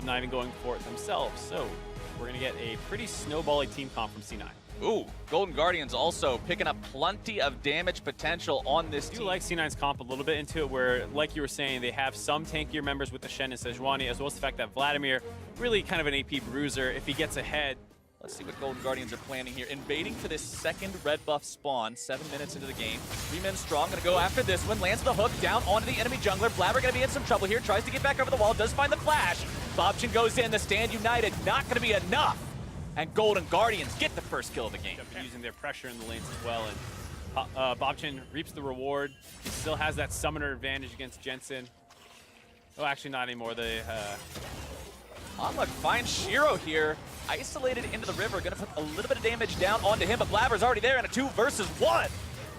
not even going for it themselves. So we're going to get a pretty snowbally team comp from C9. Ooh, Golden Guardians also picking up plenty of damage potential on this I do team. like C9's comp a little bit into it where, like you were saying, they have some tankier members with the Shen and Sejuani, as well as the fact that Vladimir, really kind of an AP bruiser. If he gets ahead, Let's see what Golden Guardians are planning here. Invading to this second red buff spawn, 7 minutes into the game. 3 men strong, gonna go after this one. Lands the hook down onto the enemy jungler. Blabber gonna be in some trouble here. Tries to get back over the wall, does find the flash. Bobchin goes in, the stand united, not gonna be enough. And Golden Guardians get the first kill of the game. Using their pressure in the lanes as well. And Bobchin reaps the reward. He still has that summoner advantage against Jensen. Oh, actually not anymore. Onlook finds Shiro here, isolated into the river, gonna put a little bit of damage down onto him, but Blabber's already there in a 2 versus 1.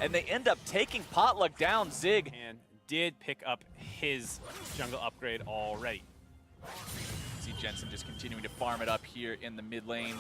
And they end up taking Potluck down. Zig And did pick up his jungle upgrade already. See Jensen just continuing to farm it up here in the mid lane.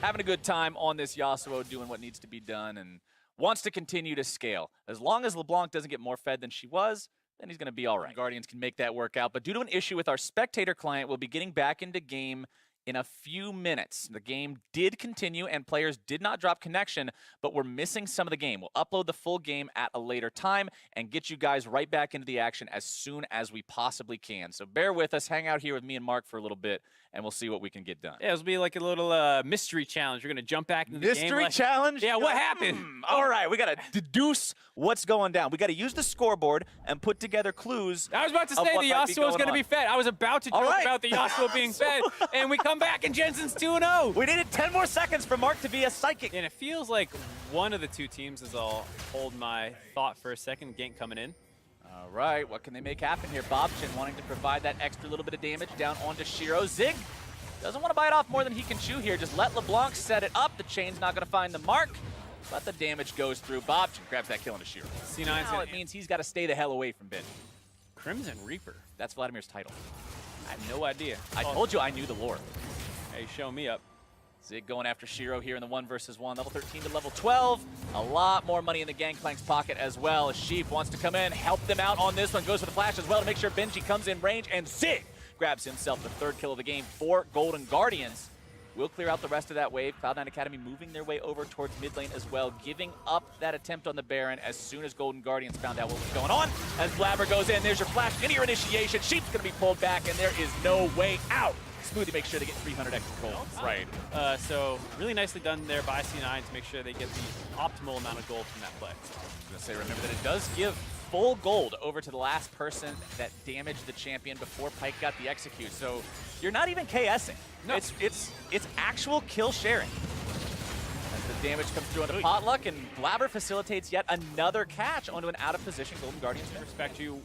Having a good time on this Yasuo, doing what needs to be done, and wants to continue to scale. As long as LeBlanc doesn't get more fed than she was, then he's going to be all right. Guardians can make that work out, but due to an issue with our spectator client, we'll be getting back into game in a few minutes. The game did continue and players did not drop connection, but we're missing some of the game. We'll upload the full game at a later time and get you guys right back into the action as soon as we possibly can. So bear with us, hang out here with me and Mark for a little bit, and we'll see what we can get done. Yeah, it'll be like a little mystery challenge. You're going to jump back into the game. Mystery challenge? Yeah, what happened? All right, we got to deduce what's going down. We got to use the scoreboard and put together clues. I was about to say the Yasuo is going to be fed. I was about to joke about the Yasuo being fed, and we come back and Jensen's 2-0. We needed 10 more seconds for Mark to be a psychic. And it feels like one of the two teams, as I'll hold my thought for a second, gank coming in. All right, what can they make happen here? Bobchin wanting to provide that extra little bit of damage down onto Shiro. Zig doesn't want to bite off more than he can chew here. Just let LeBlanc set it up. The chain's not going to find the mark, but the damage goes through. Bobchin grabs that kill into Shiro. C9's now it means he's got to stay the hell away from Benji. Crimson Reaper. That's Vladimir's title. I had no idea. I told you I knew the lore. Hey, show me up. Zig going after Shiro here in the 1 versus 1, level 13 to level 12. A lot more money in the Gangplank's pocket as well. Sheep wants to come in, help them out on this one. Goes for the flash as well to make sure Benji comes in range. And Zig grabs himself the 3rd kill of the game for Golden Guardians. We'll clear out the rest of that wave. Cloud9 Academy moving their way over towards mid lane as well, giving up that attempt on the Baron as soon as Golden Guardians found out what was going on. As Blabber goes in, there's your flash into your initiation. Sheep's going to be pulled back, and there is no way out. Smoothie makes sure to get 300 extra gold. Right. So really nicely done there by C9 to make sure they get the optimal amount of gold from that play. I was going to say, remember that it does give full gold over to the last person that damaged the champion before Pyke got the execute. So you're not even KSing. No. It's actual kill sharing. As the damage comes through onto Potluck, and Blabber facilitates yet another catch onto an out-of-position Golden Guardians. Respect you,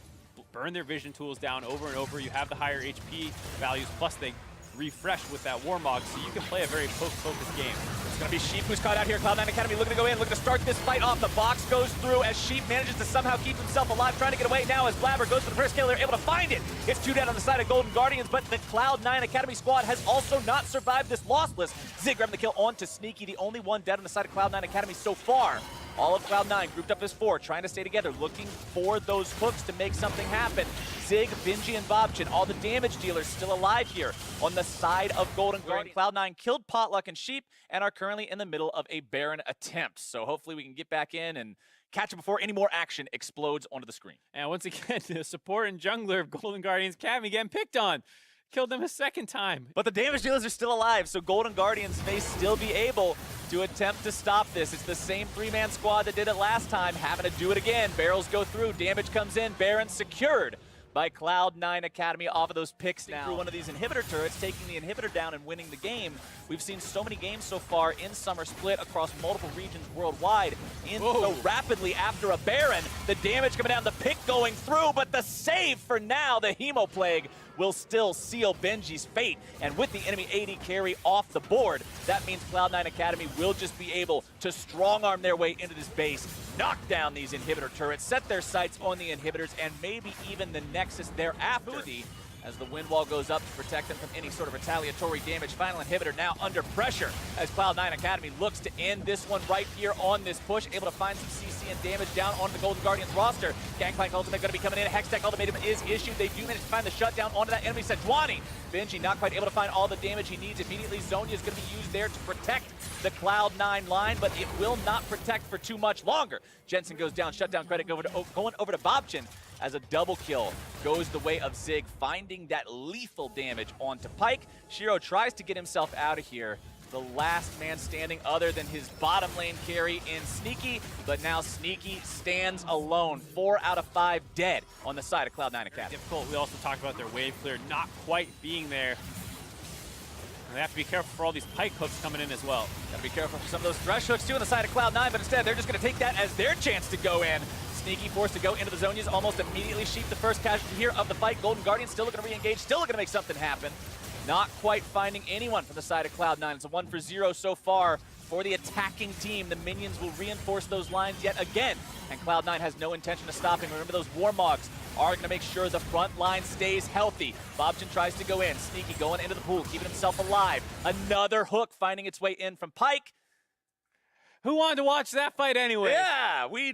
burn their vision tools down over and over. You have the higher HP values, plus they refresh with that Warmog, so you can play a very poke-focused game. It's going to be Sheep who's caught out here. Cloud9 Academy looking to go in, looking to start this fight off. The box goes through as Sheep manages to somehow keep himself alive, trying to get away now as Blabber goes for the first kill. They're able to find it. It's 2 down on the side of Golden Guardians, but the Cloud9 Academy squad has also not survived this lossless. Zig grabbing the kill onto Sneaky, the only one dead on the side of Cloud9 Academy so far. All of Cloud9 grouped up as 4, trying to stay together, looking for those hooks to make something happen. Zig, Benji, and Bobchin, all the damage dealers still alive here on the side of Golden Guardian. Cloud9 killed Potluck and Sheep and are currently in the middle of a Baron attempt. So hopefully we can get back in and catch it before any more action explodes onto the screen. And once again, the support and jungler of Golden Guardians Academy getting picked on. Killed them a 2nd time. But the damage dealers are still alive, so Golden Guardians may still be able to attempt to stop this. It's the same 3-man squad that did it last time, having to do it again. Barrels go through, damage comes in, Baron secured by Cloud9 Academy off of those picks now. Through one of these inhibitor turrets, taking the inhibitor down and winning the game. We've seen so many games so far in Summer Split across multiple regions worldwide. In so rapidly after a Baron, the damage coming down, the pick going through, but the save for now, the Hemo Plague will still seal Benji's fate. And with the enemy AD carry off the board, that means Cloud9 Academy will just be able to strong-arm their way into this base, knock down these inhibitor turrets, set their sights on the inhibitors, and maybe even the Nexus thereafter. as the wind wall goes up to protect them from any sort of retaliatory damage. Final inhibitor now under pressure as Cloud9 Academy looks to end this one right here on this push, able to find some CC and damage down onto the Golden Guardians roster. Gangplank ultimate going to be coming in. Hextech ultimatum is issued. They do manage to find the shutdown onto that enemy Sejuani. Benji not quite able to find all the damage he needs immediately. Zonya is going to be used there to protect the Cloud9 line, but it will not protect for too much longer. Jensen goes down, shutdown credit going over to Bobchin as a double kill goes the way of Zig, finding that lethal damage onto Pyke. Shiro tries to get himself out of here. The last man standing other than his bottom lane carry in Sneaky, but now Sneaky stands alone. 4 out of 5 dead on the side of Cloud9 Academy. Difficult. We also talked about their wave clear not quite being there. And they have to be careful for all these Pyke hooks coming in as well. Gotta be careful for some of those thresh hooks too on the side of Cloud9, but instead they're just gonna take that as their chance to go in. Sneaky forced to go into the Zonias, almost immediately sheep the first casualty here of the fight. Golden Guardian still looking to re-engage, still looking to make something happen. Not quite finding anyone from the side of Cloud9. It's a 1 for 0 so far for the attacking team. The minions will reinforce those lines yet again, and Cloud9 has no intention of stopping. Remember, those Warmogs are going to make sure the front line stays healthy. Bobchin tries to go in. Sneaky going into the pool, keeping himself alive. Another hook finding its way in from Pyke. Who wanted to watch that fight anyway? Yeah, we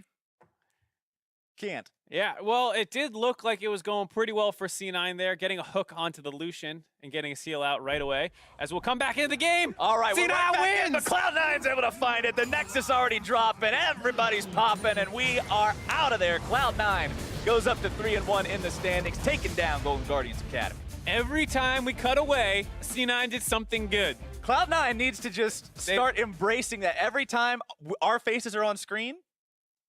can't. Yeah, well, it did look like it was going pretty well for C9 there, getting a hook onto the Lucian and getting a seal out right away. As we'll come back into the game. All right, C9 wins! The Cloud9's able to find it. The Nexus already dropping. Everybody's popping, and we are out of there. Cloud9 goes up to 3-1 in the standings, taking down Golden Guardians Academy. Every time we cut away, C9 did something good. Cloud9 needs to just start embracing that. Every time our faces are on screen,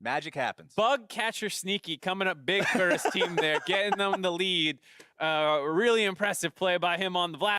magic happens. Bug catcher Sneaky coming up big for his team there, getting them the lead. Really impressive play by him on the Vlad.